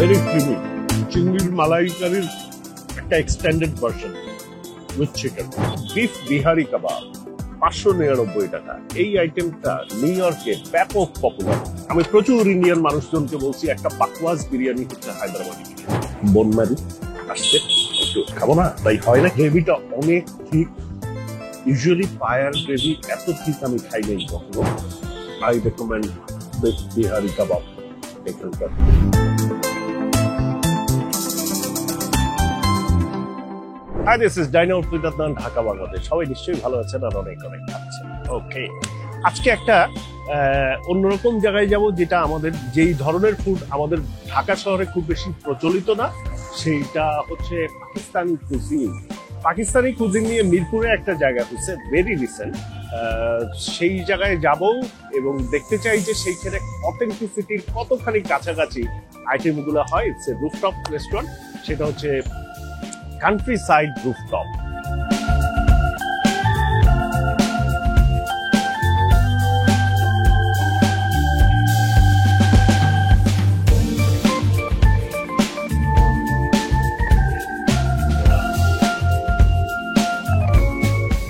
Very creamy চিংড়ির মালাইকারির একটা extended version with chicken. Beef Bihari kebab 599 টাকা। এই আইটেমটা নিউ ইয়র্কে ব্যাপক পপুলার। আমি প্রচুর ইন্ডিয়ান মানুষজনকে বলছি একটা পাকওয়াজ বিরিয়ানি হচ্ছে হায়দ্রাবাদি বিরিয়ানি। বনমারি আসছে, একটু খাবো না, তাই হয় না। গ্রেভিটা অনেক ঠিক, ইউজুয়ালি পায়ার গ্রেভি এত ঠিক আমি খাই নাই কখনো। আই রেকমেন্ড বিফ বিহারি কাবাব এখানকার। Hi, this is Dino Pritadnan, Dhaka Bangladesh. সবাই নিশ্চয়ই ভালো আছেন আর অনেক অনেক আছেন। ওকে, আজকে একটা অন্যরকম জায়গায় যাব, যেটা আমাদের যেই ধরনের ফুড আমাদের ঢাকা শহরে খুব বেশি প্রচলিত না, সেইটা হচ্ছে পাকিস্তানি কুজিন। পাকিস্তানি কুজিন নিয়ে মিরপুরে একটা জায়গা হচ্ছে ভেরি রিসেন্ট, সেই জায়গায় যাব এবং দেখতে চাই যে সেইখানে অথেন্টিসিটির কতখানি কাছাকাছি আইটেমগুলো হয়। ইটস এ রুফটপ রেস্টুরেন্ট, সেটা হচ্ছে Countryside Rooftop.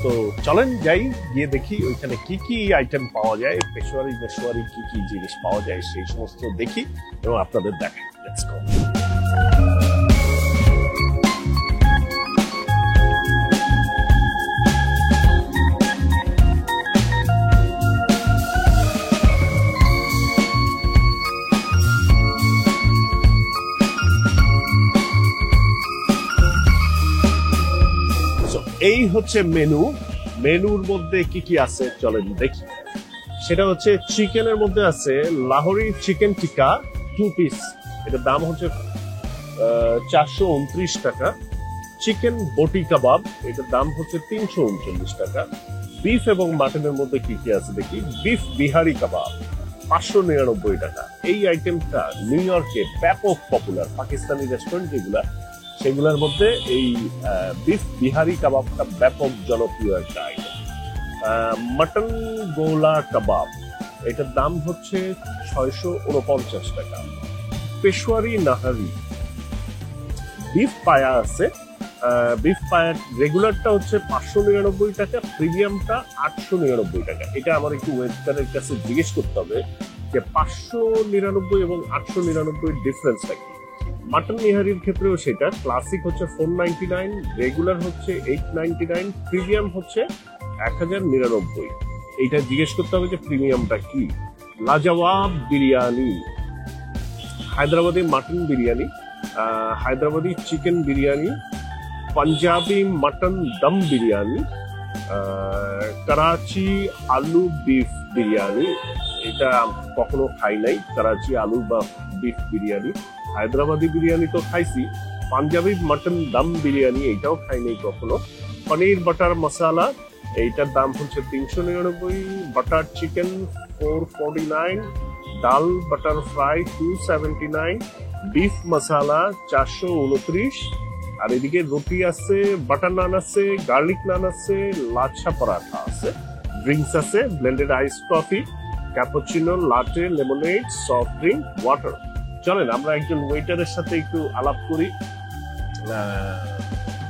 তো চলেন যাই, গিয়ে দেখি ওইখানে কি কি আইটেম পাওয়া যায়, পেশোয়ারি কি কি জিনিস পাওয়া যায় সেই সমস্ত দেখি এবং আপনাদের দেখাই। Let's go. এই হচ্ছে মেনুর মধ্যে কি কি আছে চলেন দেখি। সেটা হচ্ছে চিকেনের মধ্যে আছে লাহোরি চিকেন টিক্কা 2 পিস, এটার দাম হচ্ছে 429 টাকা। চিকেন বটি কাবাব, এটার দাম হচ্ছে 339 টাকা। বিফ এবং মাটনের মধ্যে কি কি আছে দেখি। বিফ বিহারি কাবাব 599 টাকা। এই আইটেমটা নিউ ইয়র্কে ব্যাপক পপুলার। পাকিস্তানি রেস্টুরেন্ট যেগুলা, সেগুলোর মধ্যে এই বিফ বিহারি কাবাবটা ব্যাপক জনপ্রিয় একটা আইটেম। মটন গোলা কাবাব, এটার দাম হচ্ছে 649 টাকা। পেশোয়ারি নাহারি। বিফ পায়া আছে, বিফ পায়ার রেগুলারটা হচ্ছে 599 টাকা, প্রিমিয়ামটা 899 টাকা। এটা আমার একটু ওয়েটারের কাছে জিজ্ঞেস করতে হবে যে 599 এবং 899 ডিফারেন্সটা কি। মাটন নিহারির ক্ষেত্রেও সেটা ক্লাসিক হচ্ছে 499, রেগুলার হচ্ছে 899, প্রিমিয়াম হচ্ছে 1099। এইটা জিজ্ঞেস করতে হবে যে প্রিমিয়ামটা কি। লাজওয়াব biryani, Hyderabadi mutton biryani, Hyderabadi chicken biryani, Punjabi mutton dum biryani, Karachi আলু বিফ বিরিয়ানি, এটা কখনো খাই নাই। করাচি আলু বা বিফ বিরিয়ানি। হায়দ্রাবাদি বিরিয়ানি তো খাইছি, পাঞ্জাবি মাটন দম বিরিয়ানি এইটাও খাই নাই কখনো। পনির বাটার মশালা, এইটার দাম হচ্ছে 399। বাটার চিকেন 449, ডাল বাটার ফ্রাই 279, বিফ মশালা 429। আর এদিকে রুটি আছে, বাটার নান আছে, গার্লিক নান আছে, লাচ্ছা পরাঠা আছে, ড্রিঙ্কস আছে, blended ice coffee, cappuccino, latte, lemonade, soft drink, water. চলেন আমরা একজন ওয়েটারের সাথে একটু আলাপ করি,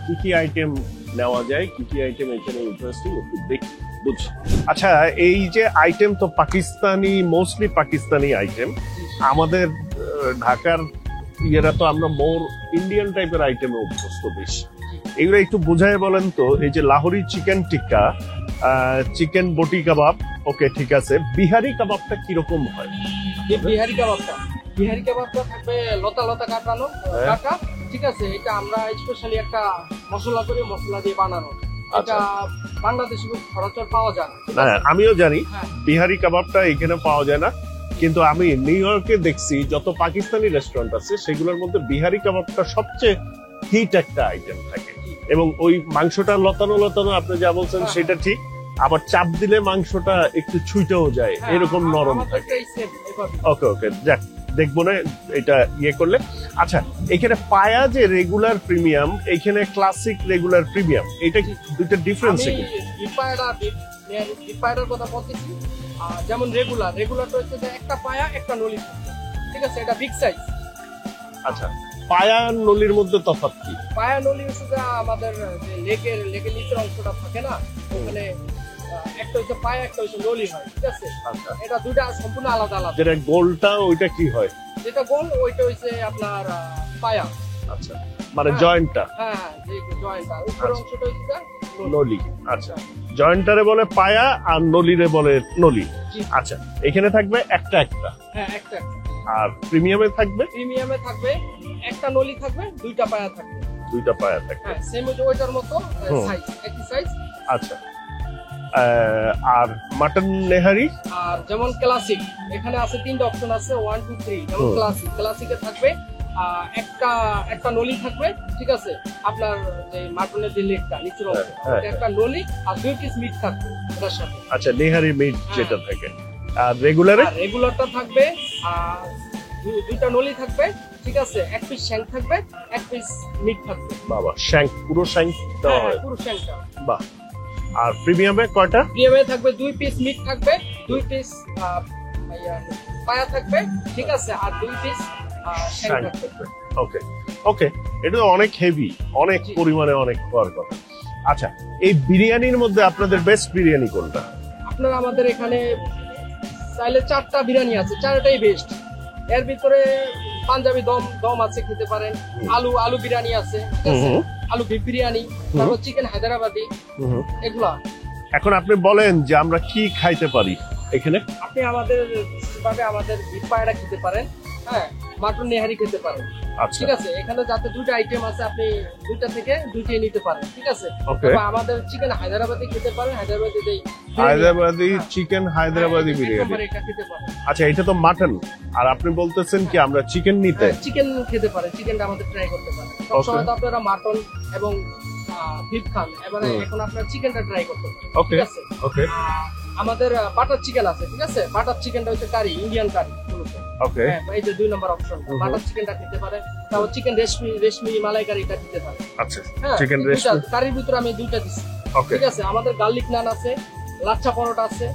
কি কি আইটেম নেওয়া যায়, কি কি আইটেম এখানে ইন্টারেস্টিং একটু দেখি বুঝি। আচ্ছা, এই যে আইটেম তো পাকিস্তানি, মোস্টলি পাকিস্তানি আইটেম। আমাদের ঢাকার ইয়েরা তো আমরা মোর ইন্ডিয়ান টাইপের আইটেমে অভ্যস্ত বেশি। এগুলো একটু বুঝায় বলেন তো। এই যে লাহোরি চিকেন টিক্কা, চিকেন বটি কাবাব, ওকে ঠিক আছে। বিহারি কাবাবটা কিরকম হয়? বিহারি কাবাবটা থাকবে লতা লতা কাটানো কাটা, ঠিক আছে। এটা আমরা স্পেশালি একটা মশলা করে, মশলা দিয়ে বানানো। এটা বাংলাদেশে খুব সচরাচর পাওয়া যায় না। আমিও জানি বিহারি কাবাবটা এখানে পাওয়া যায় না, কিন্তু আমি নিউ ইয়র্কে দেখছি যত পাকিস্তানি রেস্টুরেন্ট আছে সেগুলোর মধ্যে বিহারি কাবাবটা সবচেয়ে হিট একটা আইটেম থাকে। এবং ওই মাংসটা লতানো লতানো, আপনি যা বলছেন সেটা ঠিক। আবার চাপ দিলে মাংসটা একটু ছুঁইটেও যায়, এরকম নরম থাকে। ওকে ওকে, যাক দেখবো না এটা ইয়ে করলে। আচ্ছা, এখানে পায়া যে রেগুলার প্রিমিয়াম, এখানে ক্লাসিক রেগুলার প্রিমিয়াম, এটা কি দুইটা ডিফারেন্স? পায়ার কথা বলতেছি, যেমন রেগুলারটা হচ্ছে যে একটা পায়া একটা নলি, ঠিক আছে। এটা বিগ সাইজ। আচ্ছা, পায়া আর নলির মধ্যে তফাৎ কি? পায়া নলি হচ্ছে যে আমাদের যে লেগের নিচের অংশটা থাকে না, ওখানে একটা হচ্ছে পায়া, একটা হচ্ছে নলি হয়, ঠিক আছে? আচ্ছা, এটা দুইটা সম্পূর্ণ আলাদা আলাদা। যেটা গোলটা ওইটা কি হয়? যেটা গোল ওইটা হচ্ছে আপনার পায়া। আচ্ছা, মানে হ্যাঁ। জয়েন্টটা হ্যাঁ, যে জয়েন্টটা উপরের আচ্ছা। অংশটা হচ্ছে নলি। আচ্ছা, জয়েন্টারে বলে পায়া আর নলিরে বলে নলি। জি। আচ্ছা, এখানে থাকবে একটা একটা, হ্যাঁ, একটা আর প্রিমিয়ামে থাকবে প্রিমিয়ামে থাকবে একটা নলি থাকবে, দুইটা পায়া থাকবে। দুইটা পায়া থাকবে। হ্যাঁ, সেম ওইটার মতো হুম। সাইজ, একই সাইজ। আচ্ছা, আর মাটন নেহারি আর যেমন ক্লাসিক, এখানে আছে তিনটা অপশন আছে, 1 2 3। যেমন হুম। ক্লাসিকে থাকবে একটা নলি থাকবে, ঠিক আছে? আপনার যে মাটনের যে লেগটা নিচের অংশ, হ্যাঁ, ওটা একটা নলি আর 2 পিস মিট থাকবে এটার সাথে। আচ্ছা, নেহারি মিট হ্যাঁ। যেটা থাকে। আর রেগুলারে আর রেগুলারটা থাকবে আর দুইটা নলি থাকবে, ঠিক আছে? এক পিস শ্যাঙ্ক থাকবে, এক পিস মিট থাকবে। বাবা, শ্যাঙ্ক, পুরো শ্যাঙ্ক দেওয়া হয়। পুরো শ্যাঙ্কটা। বাহ। আর প্রিমিয়ামে কয়টা? প্রিমিয়ামে থাকবে 2 পিস মিট থাকবে, 2 পিস পায়া থাকবে, ঠিক আছে? আর 2 পিস শ্যাঙ্ক শ্যাঙ্ক থাকবে। থাকবে। ওকে ওকে, এটা তো অনেক হেভি, অনেক জি। পরিমাণে অনেক খাওয়ার কথা। আচ্ছা, এই বিরিয়ানির মধ্যে আপনাদের বেস্ট বিরিয়ানি কোনটা? আপনার আমাদের এখানে চাইলে 4টা বিরিয়ানি আছে, 4টাই বেস্ট। এর ভিতরে পাঞ্জাবি দম আছে, খেতে পারেন। আলু বিরিয়ানি আছে, ঠিক আছে? হুম। আলু বিফ বিরিয়ানি, তারপর চিকেন হায়দ্রাবাদি, এগুলা। এখন আপনি বলেন যে আমরা কি খাইতে পারি এখানে? আপনি আমাদের বিফ পায়রা খেতে পারেন, হ্যাঁ, মাটন নেহারি খেতে পারেন, আচ্ছা, ঠিক আছে? এখানে যাতে দুইটা আইটেম আছে, আপনি দুইটা থেকে দুইটাই নিতে পারেন, ঠিক আছে? ওকে। তবে আমাদের চিকেন হায়দ্রাবাদি খেতে পারেন, হায়দ্রাবাদি হায়দ্রাবাদি চিকেন, হায়দ্রাবাদি বিরিয়ানি। এটা খেতে পারেন। আচ্ছা, এটা তো মাটন, আর আপনি বলতেছেন কি আমরা চিকেন নিতে? চিকেন খেতে পারেন, চিকেনটা আমাদের ট্রাই করতে পারেন। সবসময় তো আপনারা মাটন এবং বিফ খান, এবারে এখন আপনারা চিকেনটা ট্রাই করতে পারেন, ওকে ঠিক আছে? ওকে আমাদের বাটার চিকেন আছে, ঠিক আছে? বাটার চিকেনটা হচ্ছে কারি, ইন্ডিয়ান কারি। ওকে। হ্যাঁ, এই যে 2 নম্বর অপশন, বাটার চিকেনটা খেতে পারেন। তারপর চিকেন রেশমি মালাই কারিটা খেতে পারেন। আচ্ছা, হ্যাঁ, চিকেন রেশমি। কারির ভিতরে আমি দুইটা দিচ্ছি, ওকে। ঠিক আছে? আমাদের গার্লিক নান আছে, লাচ্ছা পরোটা আছে,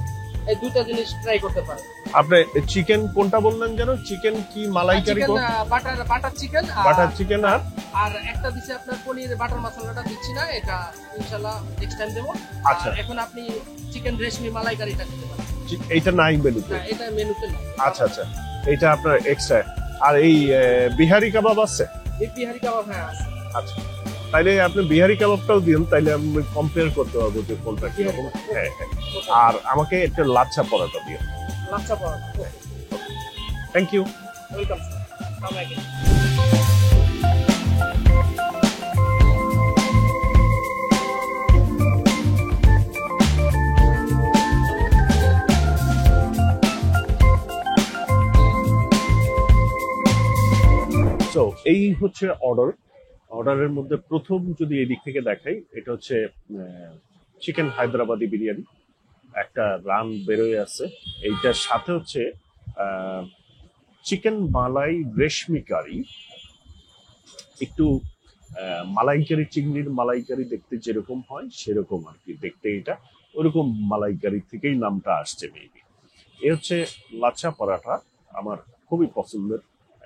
এই দুইটা জিনিস ট্রাই করতে পারেন। আপনি চিকেন কোনটা বললেন যেন? চিকেন কি মালাইকারি? Chicken butter chicken, butter chicken আর আর একটা দিচ্ছে আপনার পনির বাটার মশলাটা দিচ্ছি না, এটা ইনশাআল্লাহ নেক্সট টাইম দেবো। আচ্ছা। আর এখন আপনি চিকেন রেশমি মালাই কারিটা খেতে পারেন। এইটা নাই মেনুতে? না, এটা মেনুতে না। আচ্ছা আচ্ছা, এটা আপনার এক্সট্রা। আর এই বিহারি কাবাব আছে? এই বিহারি কাবাব, হ্যাঁ, আছে। আচ্ছা, তাইলে আপনি বিহারি কাবাবটাও দিন, তাইলে আমি কম্পেয়ার করতে পারবো যে কোনটা কিরকম। হ্যাঁ হ্যাঁ। আর আমাকে একটা লাচ্ছা পরোটা দিন। Lachha paratha. Thank you. Welcome sir. আসসালামু আলাইকুম। সো এই হচ্ছে অর্ডারের মধ্যে প্রথম যদি এই দিক থেকে দেখাই, এটা হচ্ছে চিকেন হায়দ্রাবাদি বিরিয়ানি, একটা রান বেরোয় আছে। এইটার সাথে হচ্ছে চিকেন মালাই রেশমি কারি, একটু মালাইকারি, চিংড়ির মালাইকারি দেখতে যেরকম হয় সেরকম আর কি দেখতে, এটা ওরকম মালাইকারি থেকেই নামটা আসছে মেবি। এ হচ্ছে লাচ্ছা পরাঠা, আমার খুবই পছন্দের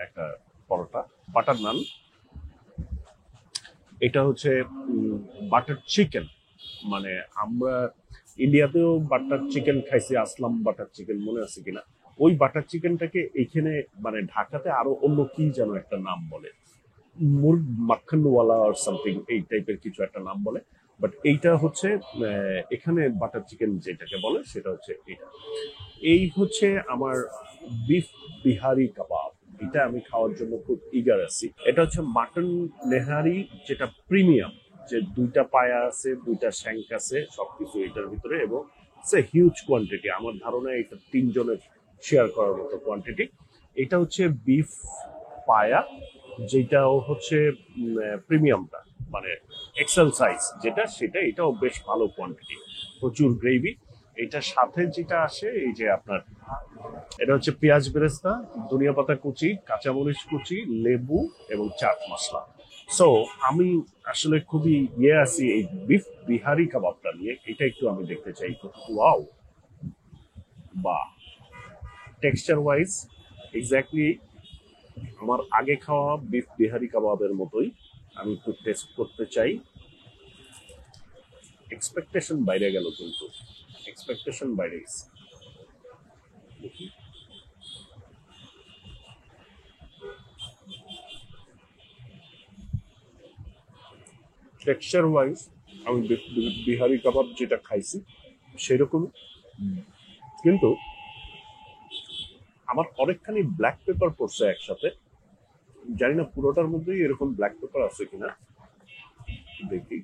একটা পরোটা। বাটার নান, এটা হচ্ছে বাটার চিকেন, মানে আমরা ইন্ডিয়াতেও বাটার চিকেন খাইছি, আসলাম বাটার চিকেন, মনে আছে কিনা? ওই বাটার চিকেনটাকে এইখানে মানে ঢাকাতে আরো অন্য কি যেন একটা নাম বলে, মুর্গ মাখনওয়ালা আর সামথিং, এই টাইপের কিছু একটা নাম বলে। বাট এইটা হচ্ছে এখানে বাটার চিকেন যেটাকে বলে সেটা হচ্ছে এটা। এই হচ্ছে আমার বিফ বিহারি কাবাব, এটা আমি খাওয়ার জন্য খুব ইগার আছি। এটা হচ্ছে মাটন নেহারি, যেটা প্রিমিয়াম, যে দুইটা পায়া আছে, দুইটা শ্যাঙ্ক আছে, সবকিছু এটার ভিতরে, এবং হিউজ কোয়ান্টিটি। আমার ধারণা এটা 3 জনের শেয়ার করার মতো কোয়ান্টিটি। এটা হচ্ছে বিফ পায়া, যেটাও হচ্ছে প্রিমিয়ামটা, মানে এক্সেল সাইজ যেটা, সেটা এটাও বেশ ভালো কোয়ান্টিটি, প্রচুর গ্রেভি। এটার সাথে যেটা আসে এই যে আপনার, এটা হচ্ছে পেঁয়াজ বেরেস্তা, ধনিয়া পাতা কুচি, কাঁচামরিচ কুচি, লেবু এবং চাট মশলা। সো আমি আসলে খুবই আছি এই বিফ বিহারি কাবাবটা নিয়ে, এটা একটু আমি দেখতে চাই। ওয়াও, বা টেক্সচার ওয়াইজ এক্স্যাক্টলি আমার আগে খাওয়া বিফ বিহারি কাবাবের মতোই আমি একটু টেস্ট করতে চাই। এক্সপেকটেশন বাইরে গেল, কিন্তু এক্সপেকটেশন বাইরে গেছে। দেখি টেক্সচার ওয়াইজ আমি বিহারি কাবাব যেটা খাইছি সেরকম, কিন্তু আমার অনেকখানি ব্ল্যাক পেপার পড়ছে একসাথে। জানি না পুরোটার মধ্যেই এরকম ব্ল্যাক পেপার আছে কিনা, দেখি।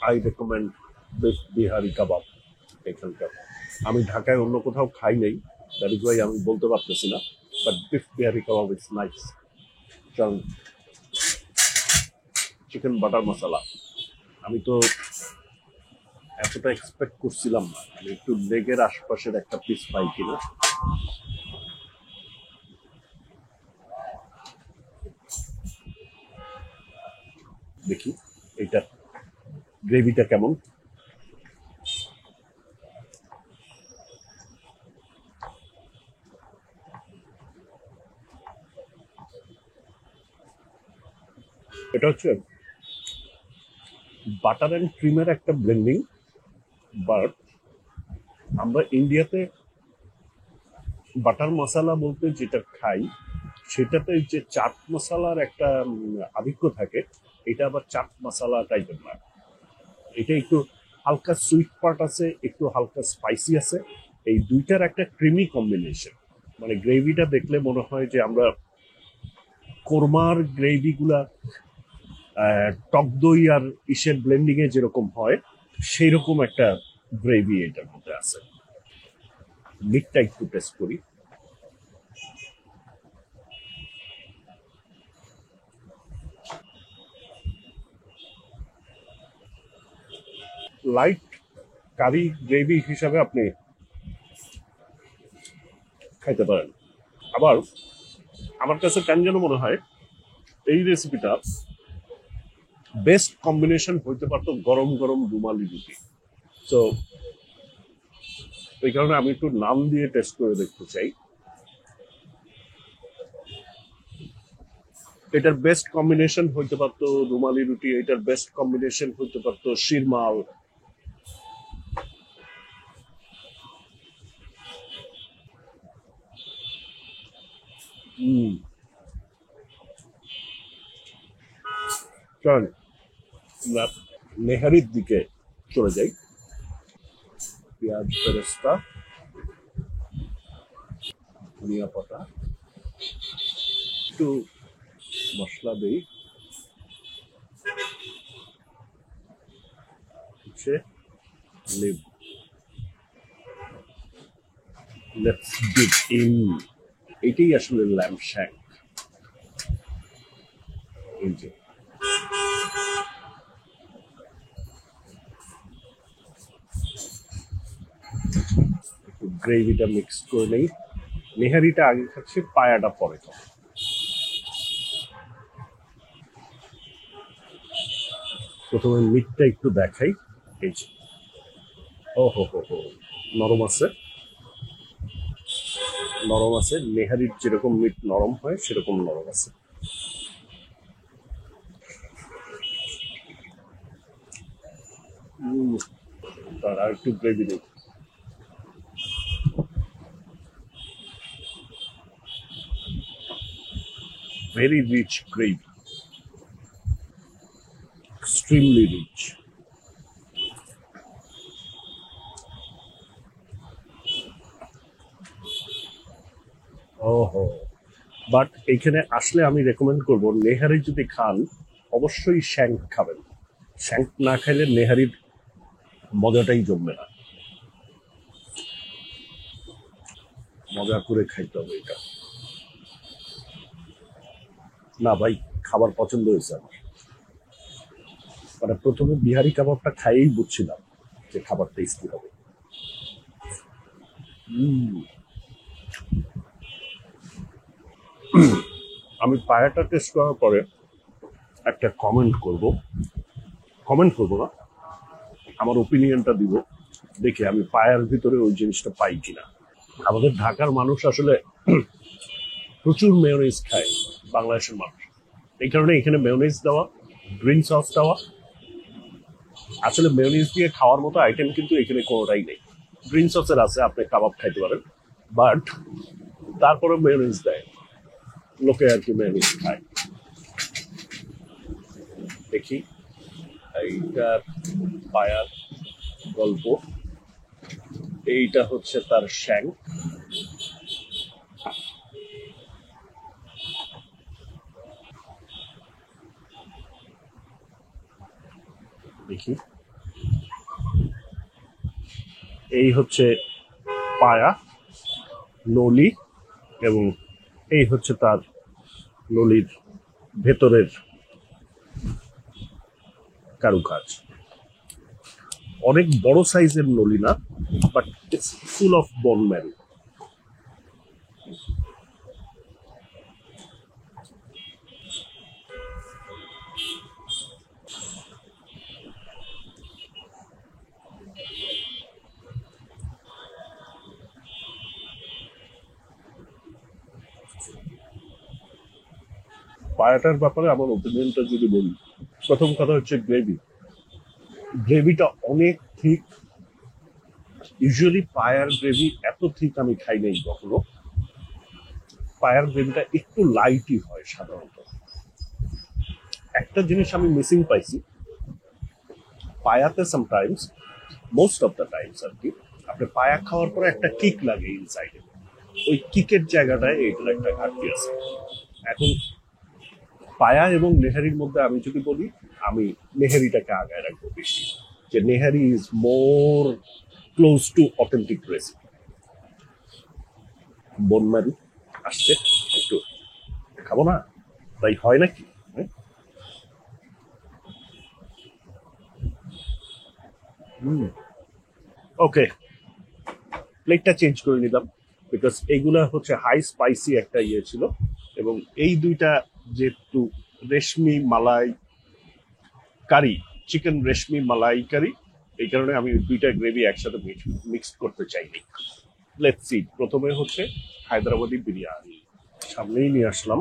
আই রেকমেন্ড বেস্ট বিহারি কাবাব এখানকার। আমি ঢাকায় অন্য কোথাও খাই নাই, দ্যাট ইজ ওয়াই আমি বলতে পারতেছি না, but beef Bihari kebab is nice. কারণ চিকেন বাটার মশলা আমি তো এতটা এক্সপেক্ট করছিলাম না, আমি একটু লেগের আশপাশের একটা পিস পাই কিনা। দেখি এটা গ্রেভিটা কেমন। এটা হচ্ছে বাটার অ্যান্ড ক্রিমের একটা ব্লেন্ডিং, বাট আমরা ইন্ডিয়াতে বাটার মশলা বলতে যেটা খাই সেটাতে যে চাট মশলার একটা আধিক্য থাকে, এটা আবার চাট মশলা টাইপের না। এটা একটু হালকা সুইট পার্ট আছে, একটু হালকা স্পাইসি আছে, এই দুইটার একটা ক্রিমি কম্বিনেশন। মানে গ্রেভিটা দেখলে মনে হয় যে আমরা কোরমার গ্রেভিগুলা টক দই আর ইসের ব্লেন্ডিং এ যেরকম হয় সেই রকম একটা গ্রেভি এটার মধ্যে আছে। মিটটা একটু টেস্ট করি। লাইট কারি গ্রেভি হিসাবে আপনি খাইতে পারেন। আবার আমার কাছে কেন যেন মনে হয় এই রেসিপিটা বেস্ট কম্বিনেশন হইতে পারতো গরম গরম রুমালি রুটি। তো এই কারণে আমি একটু নাম দিয়ে টেস্ট করে দেখতে চাই। এটার বেস্ট কম্বিনেশন হইতে পারতো রুমালি রুটি, এটার বেস্ট কম্বিনেশন হইতে পারতো শিরমাল। চল নেহারির দিকে চলে যাই। পেঁয়াজ বেরেস্তা, ধনিয়া পাতা, একটু মশলা দেই, হচ্ছে লেবু। Let's deep in. এটাই আসলে ল্যাম্ব শ্যাঙ্ক। এই যে গ্রেভিটা মিক্স করে নেই। নেহারিটা আগে খাচ্ছি, পায়াটা পরে খাবো। প্রথমে মিটটা একটু দেখাই। এই যে ও হো হো হো, নরম আছে, নরম আছে। নেহারির যেরকম মিট নরম হয় সেরকম নরম আছে। তার আর একটু গ্রেভি নেই। Very rich gravy, extremely rich. ওহো, বাট এখানে আসলে আমি রেকমেন্ড করব নেহারি যদি খান অবশ্যই শ্যাঙ্ক খাবেন। শ্যাঙ্ক না খাইলে নেহারির মজাটাই জমবে না। মজা করে খাইতে হবে এটা। না ভাই, খাবার পছন্দ হয়েছে আমার। মানে প্রথমে বিহারি কাবাবটা খাইয়েই বুঝছিলাম যে খাবার টেস্টি হবে। আমি পায়াটা টেস্ট করার পরে একটা কমেন্ট করব না, আমার ওপিনিয়নটা দিব। দেখি আমি পায়ার ভিতরে ওই জিনিসটা পাই কিনা। আমাদের ঢাকার মানুষ আসলে প্রচুর মেয়োনিজ খায়, বাংলাদেশের মানুষ। এই কারণে এখানে মেয়োনিজ দেওয়া, গ্রিন সস দেওয়া। আসলে মেয়োনিজ দিয়ে খাওয়ার মতো আইটেম কিন্তু এখানে কোনোটাই নেই। গ্রিন সসের আছে, আপনি কাবাব খাইতে পারেন, বাট তারপরে মেয়োনিজ দেয়, লোকে আর কি মেয়োনিজ খায়। দেখি এইটার পায়ার গল্প। এইটা হচ্ছে তার শ্যাং। দেখি, এই হচ্ছে পায়া, নলি, এবং এই হচ্ছে তার নলির ভেতরের কারুকাজ। অনেক বড় সাইজের নলি না, but it's full of bone marrow. পায়াটার ব্যাপারে আমার ওপিনিয়নটা যদি বলি, প্রথম কথা হচ্ছে গ্রেভিটা অনেক থিক। ইউজুয়ালি পায়ার গ্রেভি এত থিক আমি খাই নাই কখনো। পায়ার গ্রেভিটা একটু লাইটই হয় সাধারণত। একটা জিনিস আমি মিসিং পাইছি পায়াতে, sometimes, most of the times আর কি, আপনি পায়া খাওয়ার পরে একটা কিক লাগে ইনসাইডে। ওই কিকের জায়গাটায় এইটার একটা ঘাটতি আছে। এখন পায়া এবং নেহারির মধ্যে আমি যদি বলি, আমি নেহারিটাকে আগায় রাখবো বেশি, যে nihari is more close to authentic recipe. বনমারি আসছে, একটু খাবো না, তাই হয় নাকি? ওকে, প্লেটটা চেঞ্জ করে নিলাম, বিকজ এইগুলা হচ্ছে হাই স্পাইসি একটা ইয়ে ছিল, এবং এই দুইটা যেহেতু রেশমি মালাই কারি, চিকেন রেশমি মালাই কারি, এই কারণে আমি দুইটা গ্রেভি একসাথে মিক্স করতে চাইনি। লেটস সি, প্রথমে হচ্ছে হায়দ্রাবাদি বিরিয়ানি সামনেই নিয়ে আসলাম।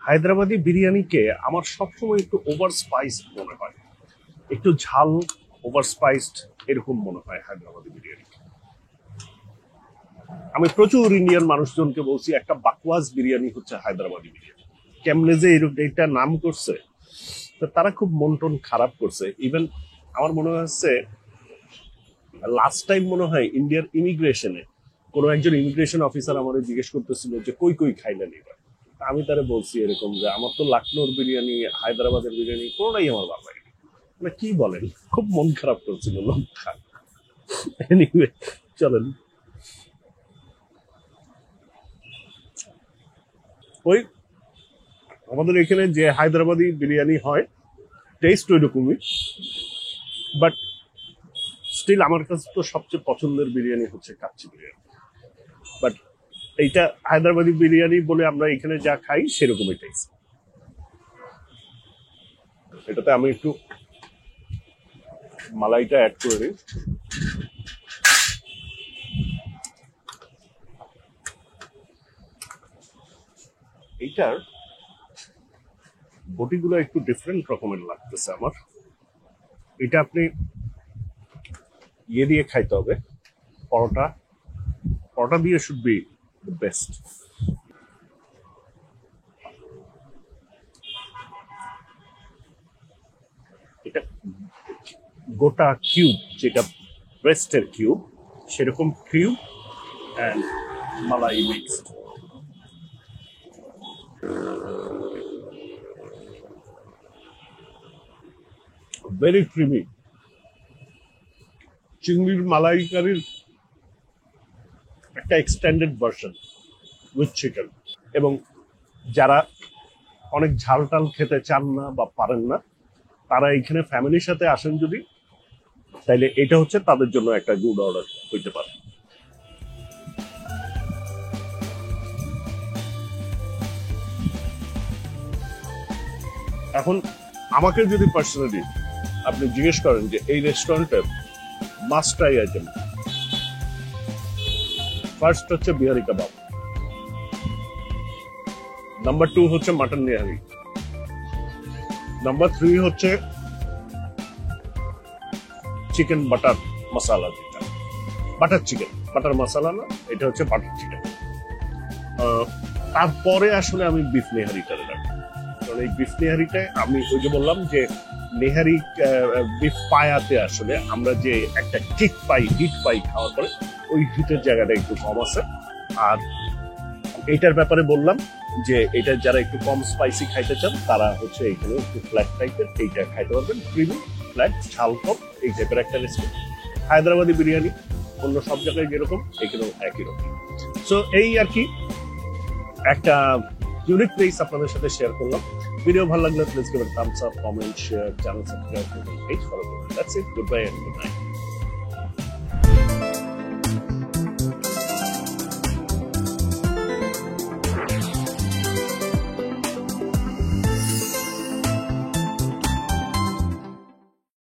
হায়দ্রাবাদি বিরিয়ানিকে আমার সবসময় একটু ওভার স্পাইসড মনে হয়, একটু ঝাল, ওভার স্পাইসড এরকম মনে হয় হায়দ্রাবাদি বিরিয়ানি। আমি প্রচুর ইন্ডিয়ান মানুষজনকে বলছি একটা বাকওয়াজ বিরিয়ানি হচ্ছে হায়দ্রাবাদি বিরিয়ানি। কেমনে যে এটা নাম করছে, তো তারা খুব মন টন খারাপ করছে। ইভেন আমার মনে হচ্ছে লাস্ট টাইম মনে হয় ইন্ডিয়ার ইমিগ্রেশনে কোনো একজন ইমিগ্রেশন অফিসার আমাদের জিজ্ঞেস করতেছিল যে কই কই খাইলেন এবার। আমি তারা বলছি এরকম যে আমার তো লখনৌর বিরিয়ানি, হায়দ্রাবাদের বিরিয়ানি কোনোটাই আমার ভালো লাগে। মানে কি বলেন, খুব মন খারাপ করছিল লোকটা। এনিওয়ে, চলেন। ওই আমাদের এখানে যে হায়দ্রাবাদি বিরিয়ানি হয়, টেস্ট ওই রকমই, বাট স্টিল আমার কাছে তো সবচেয়ে পছন্দের বিরিয়ানি হচ্ছে কাচ্চি বিরিয়ানি। বাট এইটা হায়দ্রাবাদি বিরিয়ানি বলে আমরা এখানে যা খাই সেরকমই টেস্ট। এটাতে আমি একটু মালাইটা অ্যাড করে দিই। এইটার বটিগুলো একটু ডিফারেন্ট রকমের লাগতেছে আমার। এটা আপনি ইয়ে দিয়ে খাইতে হবে, পরোটা। পরোটা দিয়ে শুড বি দ্য বেস্ট। এটা গোটা কিউব, যেটা ব্রেস্টের কিউব, সেরকম cube and malai mixed. Very creamy. চিংড়ির মালাইকারির একটা এক্সটেন্ডেড ভার্সন উইথ চিকেন। এবং যারা অনেক ঝাল টাল খেতে চান না বা পারেন না, তারা এখানে ফ্যামিলির সাথে আসেন যদি, তাইলে এটা হচ্ছে তাদের জন্য একটা গুড অর্ডার হইতে পারে। এখন আমাকে যদি পার্সোনালি আপনি জিজ্ঞেস করেন যে এই রেস্টুরেন্টের মাস্ট ট্রাই আইটেম, ফার্স্ট হচ্ছে বিহারি কাবাব, নাম্বার 2 হচ্ছে মাটন নিহারি, নাম্বার 3 হচ্ছে চিকেন বাটার মশালা, যেটা বাটার চিকেন, বাটার মশালা না, এটা হচ্ছে বাটার চিকেন। তারপরে আসলে আমি বিফ নেহারিটা রাখি, কারণ এই বিফ নেহারিটায় আমি ওই যে বললাম যে নেহারি বিফ পায়াতে আসলে আমরা যে একটা কিক পাই, হিট পাই খাওয়ার পরে, ওই হিটের জায়গাটা একটু কম আছে। আর এইটার ব্যাপারে বললাম যে এটা যারা একটু কম স্পাইসি খাইতে চান তারা হচ্ছে এখানে একটু ফ্ল্যাট টাইপের এইটা খাইতে পারবেন, ক্রিমি ফ্ল্যাট ঝাল কম এই টাইপের একটা রেসিপি। হায়দ্রাবাদি বিরিয়ানি অন্য সব জায়গায় যেরকম এখানেও একই রকম। সো এই আর কি একটা ইউনিক প্লেস আপনাদের সাথে শেয়ার করলাম। ভিডিও ভালো লাগলে please give it thumbs up, comment, share, channel subscribe করুন, পেজ ফলো করুন। That's it, good bye and good night.